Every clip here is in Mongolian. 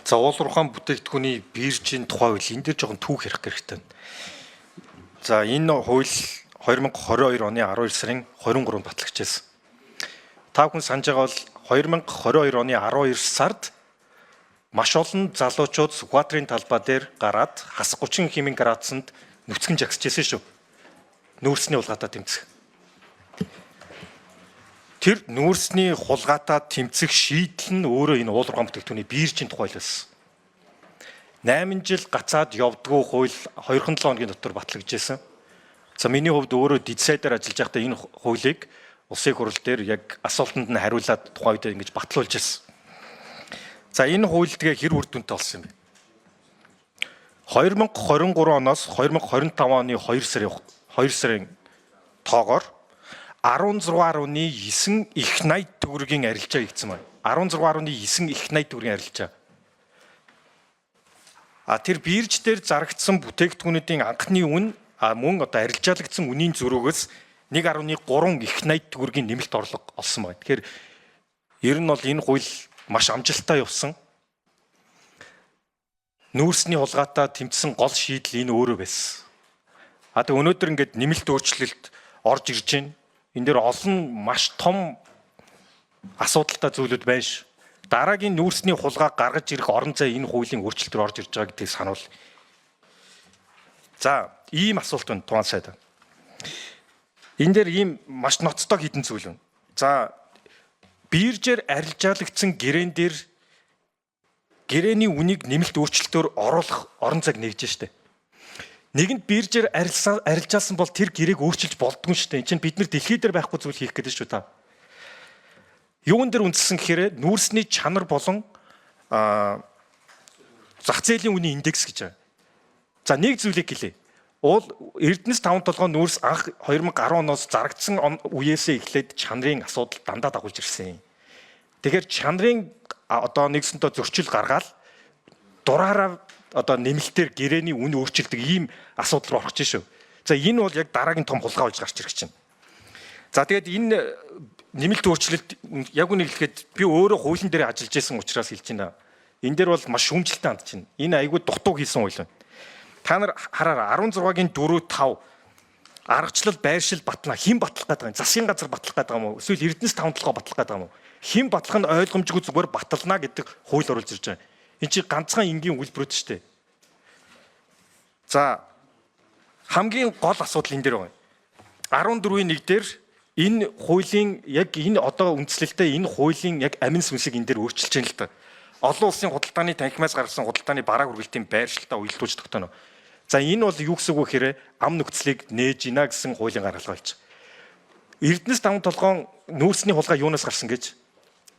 За уулуурхаан бүтээгдэхүүний биржийн тухай хууль энэ дээр жоохон түүх ярих хэрэгтэй. За энэ хууль 2022 оны 12 сарын 23-нд батлагдчихсэн. Та бүхэн санаж байгаа бол 2022 оны 12 сард маш олон залуучууд Сүхбаатарын талбай дээр гараад хас 30 хэмээн градусанд нүцгэн жагсчихсэн шүү. Нүүрсний хулгайтаа тэмцэх. Тэр нүүрсний хулгайтаа тэмцэх шийдэл нь өөрөө энэ уулуурхаан бүтээгдэхүүний биржийн тухай байсан. 8 жил гацаад явдггүй хууль 2-7 хоногийн дотор батлагдчихсэн. За миний хувьд өөрөө дизайнер ажиллаж байхдаа энэ хуулийг улсын хурал дээр яг асуултанд нь хариулаад тухайн үед ингэж батлуулж ирсэн. За энэ хууль тэгээ хэр үр дүнтэй болсон юм бэ? 2023 оноос 2025 оны 2 сарын тоогоор 16.9 их найд төгрөгийн арилжаа хийгдсэн байна. 16.9 их найд төгрөгийн арилжаа. Тэр бирж дээр зарагдсан бүтээгдэхүүнүүдийн анхны үн мөн одоо арилжаалагдсан үнийн зөрүүгөөс 1.3 их найд төгрөгийн нэмэлт орлого олсон байна. Тэгэхээр ер нь бол энэ хууль маш амжилттай явсан. Нүүрсний хулгайтаа тэмцсэн гол шийдэл энэ өөрөө байсан. Тэгээ өнөөдөр ингээд нэмэлт өөрчлөлт орж ирж байна. Энэ дээр олон маш том асуудалтай зүйлүүд байна ш. Дараагийн нүүрсний хулгай гаргаж ирэх орон зай энэ хуулийн өөрчлөлтөөр орж ирж байгаа гэдгийг сануул. За, ийм асуулт байна тугаан сайд. Энэ дээр ийм маш ноцтой хідэн зүйл байна. За, биржээр арилжаалагдсан гэрээн дээр гэрээний үнийг нэмэлт өөрчлөлтөөр оруулах орон зайг нэгжэн штэ. Нэгэнд биржээр арилжаалсан бол тэр гэрээг өөрчилж болдгүй шүү дээ. Энд чинь бид нар дэлхий дээр байхгүй зүйл хийх гэдэг шүү та. Юун дээр үндэслэн гэхээр нүүрсний чанар болон зах зээлийн үнийн индекс гэж байна. За нэг зүйлийг хэлье. Эрдэнэс 5 толгой нүүрс анх 2010 оноос зарагдсан үеэсээ эхлээд чанарын асуудал дандаа дагуулж ирсэн. Тэгэхээр чанарын одоо нэгсэнтэй зөрчил гаргаад дураараа одоо нэмэлтээр гэрээний үн өөрчилдөг ийм асуудал руу орох чинь шүү. За энэ бол яг дараагийн том хулгай болж гарч ирэх чинь. За тэгээд энэ нэмэлт өөрчлөлт яг үнийг хэлэхэд би өөрөө хуулийн дээр ажиллаж байсан учраас хэлж байна. Энэ дээр бол маш шүүмжлэлтэй хандж байна. Энэ айгүй дутуу хийсэн хууль байна. Та нар хараараа 16-гийн 4-5 аргачлал байршил батлана. Хэн батлах гэдэг юм? Засгийн газар батлах гэдэг юм уу? Эсвэл Эрдэнэс 5 толгой батлах гэдэг юм уу? Хэн батлах нь ойлгомжгүй зүгээр батална гэдэг хууль оруулж ирж байгаа. Энэ чи ганцхан энгийн үйлдвэрүүд шүү дээ. За хамгийн гол асуудал энэ дээр байна. 14-ийн 1 дээр энэ хуулийн яг энэ одоо үндслэлтэй энэ хуулийн яг амин сүнсийг энэ дээр өөрчилж байна л та. Олон улсын худалдааны танхимаас гаргасан худалдааны бараа хүргэлтийн байршилтаа уялдуулж тогтооно. За энэ бол юу гэсэн үг вэ гэхээр ам нөхцөлийг нээж ийна гэсэн хуулийн гаргалгаа болж. Эрдэнэс 5 толгойн нүүрсний хулгай юунаас гарсан гэж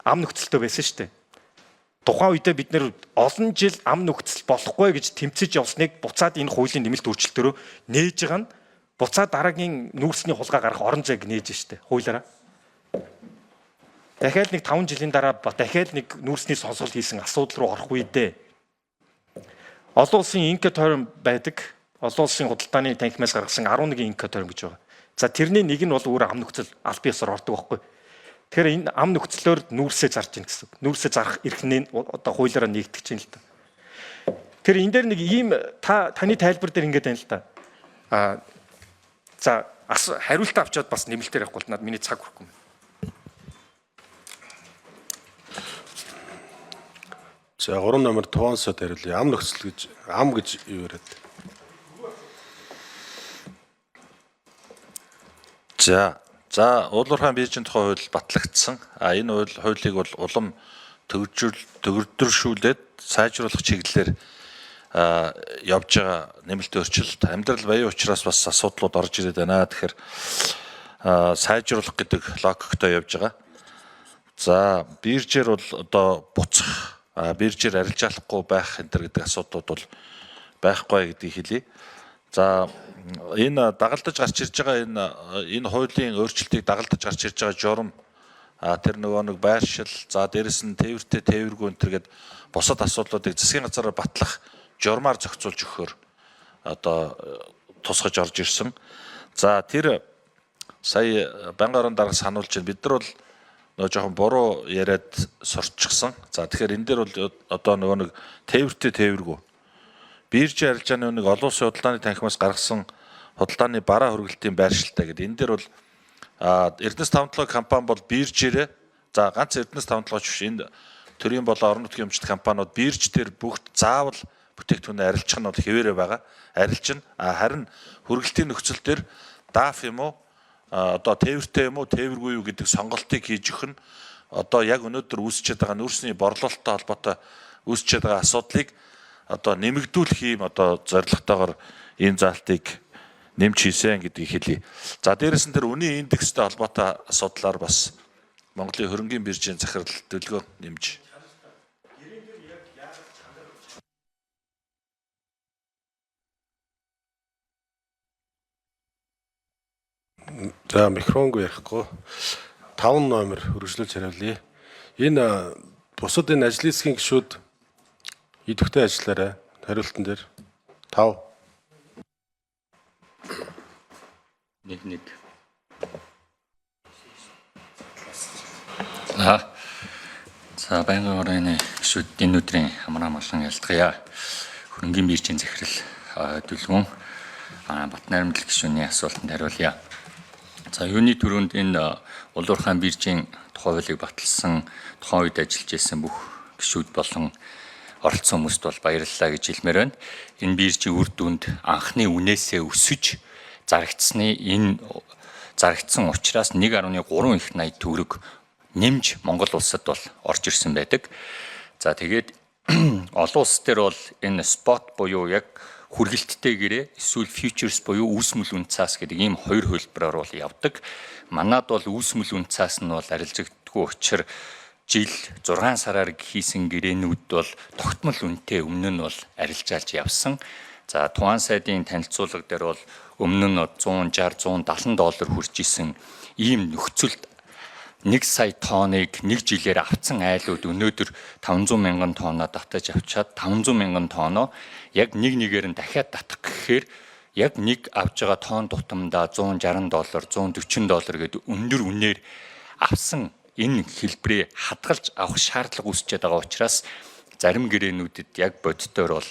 ам нөхцөлтэй байсан шүү дээ. Тухайн үедээ бид нэр олон жил ам нөхцөл болохгүй гэж тэмцэж явсныг буцаад энэ хуулийн нэмэлт өөрчлөлтөөрөө нээж байгаа нь буцаад дараагийн нүүрсний хулгай гарах орон зайг нээж штэ хуулиараа. Дахиад нэг 5 жилийн дараа дахиад нэг нүүрсний сонсголт хийсэн асуудал руу орох үедээ олон улсын инка тойрон байдаг, олон улсын худалдааны танхимаас гаргасан 11 инка тойрон гэж байгаа. За тэрний нэг нь бол өөр ам нөхцөл аль биесээр ордог байхгүй. Тэгэхээр энэ ам нөхцлөөр нүүрсээ зарж ийн гэсэн. Нүүрсээ зарах эрхний одоо хуулиараа нэгтгэж чинь л та. Тэгэхээр энэ дээр нэг ийм таны тайлбар дээр ингэж байна л та. За хариултаа авчаад бас нэмэлтээр явахгүй надад миний цаг хүрхгүй. За 3 номер тугаан сод хариулъя. Ам нөхцөл гэж ам гэж юу яриад. За уулуурхаан биржийн тухай хууль батлагдсан. Энэ хуулийг бол улам төгөрдөршүүлээд сайжруулах чиглэлээр явж байгаа нэмэлт өөрчлөлт амьдрал баян учраас бас асуудлууд орж ирээд байна. Тэгэхээр сайжруулах гэдэг логиктой явж байгаа. За биржээр бол одоо буцах, биржээр арилжаалахгүй байх энэ төр гэдэг асуудлууд бол байхгүй гэдгийг хэлье. За энэ дагалдаж гарч ирж байгаа энэ хуулийн өөрчлөлтийг дагалдаж гарч ирж байгаа журам тэр нөгөө нэг байршил за дээрэс нь тээвэртэй тээвэргүй энэ төр гээд бусад асуудлуудыг засгийн газараар батлах журмаар зохицуулж өгөхөөр одоо тусгаж орж ирсэн. За тэр сая банк орон дарга сануулж байна. Бид нар бол нөгөө жоохон буруу яриад сурчсан. За тэгэхээр энэ дээр бол одоо нөгөө нэг тээвэртэй тээвэргүй. Биржийн арилжааны нэг олон улсын худалдааны танхимаас гаргасан худалдааны бараа хөргөлтийн байршилтай гэдэг. Энэ дээр бол Эрдэнэс тавталгаа компани бол биржээрээ за ганц Эрдэнэс тавталгаач биш энэ төрийн болон орон нутгийн өмчт компаниуд бирж дээр бүгд заавал бүтээгдэхүүнээ арилжах нь бол хэвээрээ байгаа. Арилжна. Харин хөргөлтийн нөхцөл дээр даф юм уу одоо тээвэртэй юм уу тээвэргүй юу гэдэг сонголтыг хийж өгөх нь одоо яг өнөөдөр үүсчээд байгаа нүүрсний борлуулалттай холбоотой үүсчээд байгаа асуудлыг одоо нэмэгдүүлэх юм одоо зорилготойгоор ийм заалтыг нэмж хийсэн гэдгийг хэлье. За дээрэс нь тэр үнийн индекстэй холбоотой асуудлаар бас Монголын хөрөнгийн биржийн захирал төлгөө нэмж. За микрофонгүй ярихгүй 5 номер хөргөжлүүлж хариулъя. Энэ бусад энэ ажлын хэсгийн гишүүд идэвхтэй ажиллаарай. Хариултан дээр 5. Нэг. За байнгын орны гишүүд энэ өдрийн амар амгалан ялтгая. Хөрөнгийн биржийн захирал Дүлгүн Бат найрамдал гишүүний асуултанд хариулъя. За юуны түрүүнд энэ улуурхайн биржийн тухай хуулийг баталсан тухайн үед ажиллаж байсан бүх гишүүд болон оролцсон хүмүүст бол баярлалаа гэж хэлмээр байна. Энэ биржийн үр дүнд анхны үнээсээ өсөж зарагдсан учраас 1.3 их 80 төгрөг нэмж Монгол улсад бол орж ирсэн байдаг. За тэгээд олон улс төр бол энэ спот буюу яг хүргэлттэй гэрээ эсвэл futures буюу үүсмэл үн цаас гэдэг ийм хоёр хөлбөрөөр бол явдаг. Манад бол үүсмэл үн цаас нь бол арилжагддаггүй учраас жил 6 сараар хийсэн гэрээнүүд бол тогтмол үнэтэй өмнө нь бол арилжаалж явсан. За Туан сайдын танилцуулга дээр бол өмнө нь 160 $170 хүрч исэн ийм нөхцөлд 1 сая тонныг нэг жилээр авцсан айлууд өнөөдөр 500 мянган тонноо татаж авчаад 500 мянган тонноо яг нэгээр нь дахиад татах гэхээр яг нэг авж байгаа тонн тутамдаа $160, $140 гэдэг өндөр үнээр авсан энэ хэлбэрээ хадгалж авах шаардлага үүсчээд байгаа учраас зарим гэрээнүүдэд яг бодитоор бол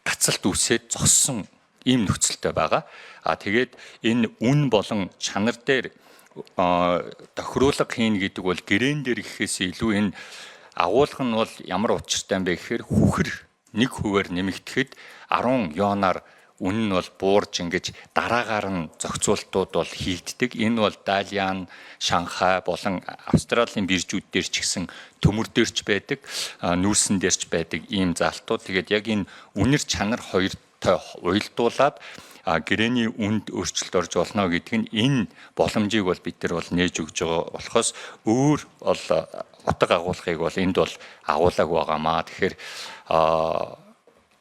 гацалт үүсээд зогссон ийм нөхцөлтэй байгаа. Тэгээд энэ үн болон чанар дээр тохируулга хийн гэдэг бол гэрээн дээр гэхээс илүү энэ агуулга нь бол ямар учиртай юм бэ гэхээр хүүхэр 1% нэмэгдэхэд 10 ёноор үн нь бол буурж ингэж дараагаар нь зохицуултууд бол хийгддэг. Энэ бол Далиан, Шанхай болон Австралийн биржүүд дээр ч гэсэн төмөр дээрч байдаг, нүүрсэн дээрч байдаг ийм заалтууд. Тэгээд яг энэ үнэр чанар хоёртой уялдуулаад гэрээний үнд өөрчлөлт орж болно гэдэг нь энэ боломжийг бол бид нар бол нээж өгж байгаа болохоос өөр бол утга агуулгыг бол энд бол агуулаагүй байгаамаа. Тэгэхээр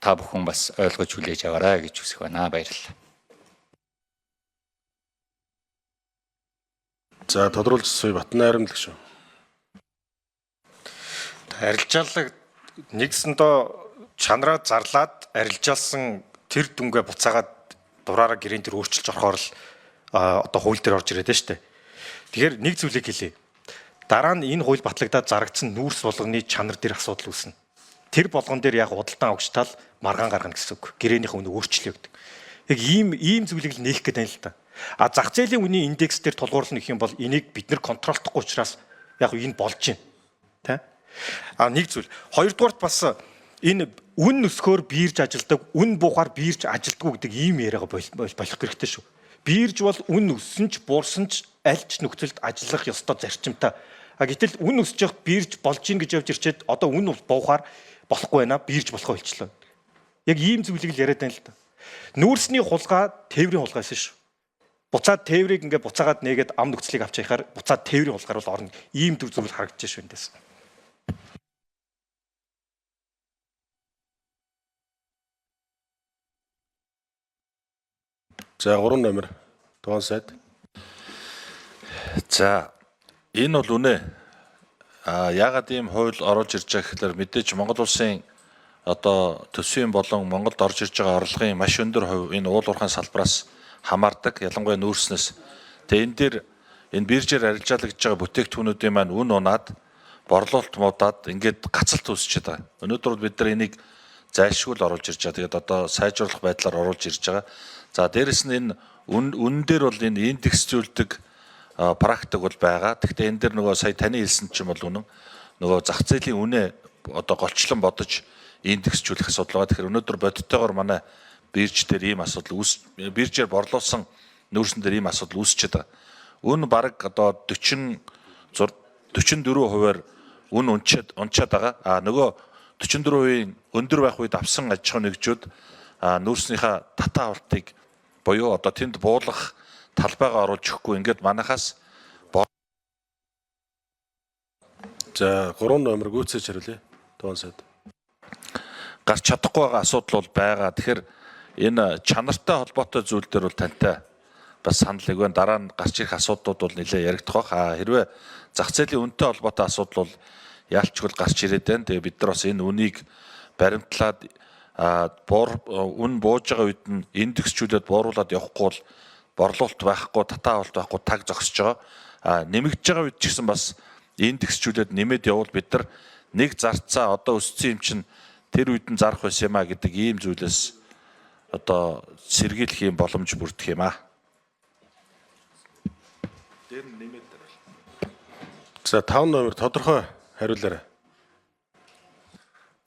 та бүхэн бас ойлгож хүлээж аваарай гэж хүсэх байна. Баярлалаа. За тодруулж сууя Бат найрамдал шүү. Арилжаалал нэгсэндөө чанараа зарлаад арилжаалсан тэр дүнгээ буцаагаад дураараа гэрээн дээр өөрчилж орохоор л одоо хууль дээр орж ирээд байна шүү дээ. Тэгэхээр нэг зүйлийг хэлье. Дараа нь энэ хууль батлагдаад зарагдсан нүүрс болгоны чанар дээр асуудал үүснэ. Тэр болгон дээр яг худалдан авагчтал маргаан гаргана гэсэн үг. Гэрээнийхээ үнэ өөрчлөе гэдэг. Яг ийм зүйлийг л нээх гэдэг юм л та. Зах зээлийн үнийн индекс дээр тулгуурлах юм бол энийг бид нэр контролдохгүй учраас яг энэ болж байна. Тэ? Нэг зүйл. Хоёрдугаарт бас энэ үн нөсгөөр бирж ажилдаг, үн буухаар бирж ажилдаггүй гэдэг ийм яриага болох хэрэгтэй шүү. Бирж бол үн өссөн ч буурсан ч аль ч нөхцөлд ажиллах ёстой зарчимтай. Гэтэл үн өсөж явах бирж болж ийн гэж явж ирчээд одоо үн буухаар болохгүй байна. Бирж болохоо хэлчихлээ. Яг ийм зүйлийг л яриад байна л да. Нүүрсний хулгай тээврийн хулгай байсан шүү. Буцаад тээврийг ингээ буцаагаад нээгээд ам нөхцөлийг авч яхаар буцаад тээврийн хулгайр бол орно. Ийм төр зүйл харагдаж шүү эндээс. За 3 номер Туан сайд. За энэ бол үнэ. Яагаад ийм хууль оруулж ирж байгаа гэхээр мэдээж Монгол улсын одоо төсвийн болон Монголд орж ирж байгаа орлогын маш өндөр хувь энэ уул уурхайн салбараас хамаардаг. Ялангуяа нүүрснээс. Тэгээ энэ дээр энэ биржээр арилжаалагдж байгаа бүтээгдэхүүнүүдийн маань үн унаад борлуулалт муудаад ингээд гацалт үүсчихэд байгаа. Өнөөдөр бид нар энийг зайлшгүй л оруулж ирж байгаа. Тэгээд одоо сайжруулах байдлаар оруулж ирж байгаа. За дээрэс нь энэ үнэн дээр бол энэ индексжүүлдэг практик бол байгаа. Гэхдээ энэ дээр нөгөө сая таны хэлсэн чинь бол үнэн. Нөгөө зах зээлийн үнэ одоо голчлон бодож индексжүүлэх асуудал байгаа. Тэгэхээр өнөөдөр бодиттойгоор манай бирж дээр ийм асуудал биржээр борлуулсан нүүрсэн дээр ийм асуудал үүсчихэд байгаа. Үн бараг одоо 44%-аар үн унчаад байгаа. Нөгөө 44%-ийн өндөр байх үед авсан аж ахуй нэгжүүд нүүрснийхаа татаа авалтыг буюу одоо тэнд буулгах талбайгаа оруулж өгөхгүй ингээд манайхаас За 3 номер гүйцээж хариулъя. Туан сайд. гарч чадахгүй байгаа асуудал бол байгаа. Тэгэхээр энэ чанартай холбоотой зүйл дээр бол тантай бас санал өгөн дараа нь гарч ирэх асуудлууд бол нэлээд яригдах бах. Хэрвээ зах зээлийн үнэтэй холбоотой асуудал бол яалчгүй гарч ирээд байна. Тэгээ бид нар бас энэ үнийг баримтлаад үн бууж байгаа үед нь индексжүүлээд бууруулад явахгүй бол борлуулалт байхгүй, татаа авалт байхгүй таг зогсож байгаа. Нэмэгдэж байгаа үед ч гэсэн бас индексжүүлээд нэмээд явбал бид нар нэг зарцаа одоо өссөн юм чинь тэр үед нь зарах байсан юм а гэдэг ийм зүйлээс одоо сэргийлэх юм боломж бүрдэх юм а. Дээр нь нэмээд дараал. За 5 номер тодорхой хариулаарай.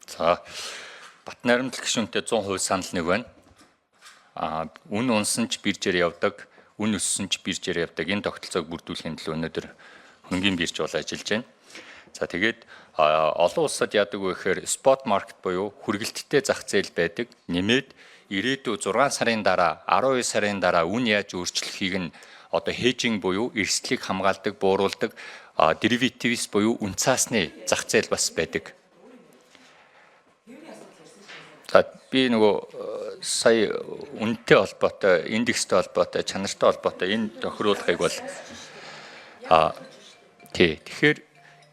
За Бат Наримдал гишүүнтэй 100% санал нэг байна. Үн унсан ч биржээр явдаг, үн өссөн ч биржээр явдаг. Энэ тогтолцоог бүрдүүлэхийн төлөө өнөөдөр хөнгөн бирж бол ажиллаж байна. За тэгээд олон улсад яадаг вэ гэхээр спот маркет буюу хүргэлттэй зах зээл байдаг. Нэмээд ирээдүйн 6 сарын дараа, 12 сарын дараа үн яаж өөрчлөхийг нь одоо хежинг буюу эрсдлийг хамгаалдаг, бууруулдаг деривативс буюу үн цаасны зах зээл бас байдаг. Би нөгөө сая үнэтэй холбоотой, индекстэй холбоотой, чанартай холбоотой энэ тохируулгыг бол тэгэхээр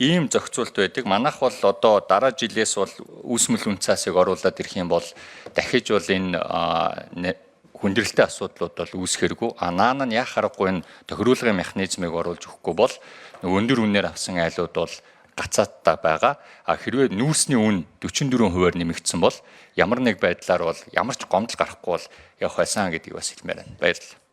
ийм зохицуулт байдаг. Манайх бол одоо дараа жилээс бол үүсмэл үн цаасыг оруулаад ирэх юм бол дахиж бол энэ хүндрэлтэй асуудлууд бол үүсэхэргүй. Наан нь яах аргагүй энэ тохируулгын механизмыг оруулж өгөхгүй бол өндөр үнээр авсан айлууд бол гацааттай байгаа. Хэрвээ нүүрсний үн 44%-аар нэмэгдсэн бол ямар нэг байдлаар бол ямар ч гомдол гарахгүй бол явах байсан гэдгийг бас хэлмээр байна. Баярлалаа.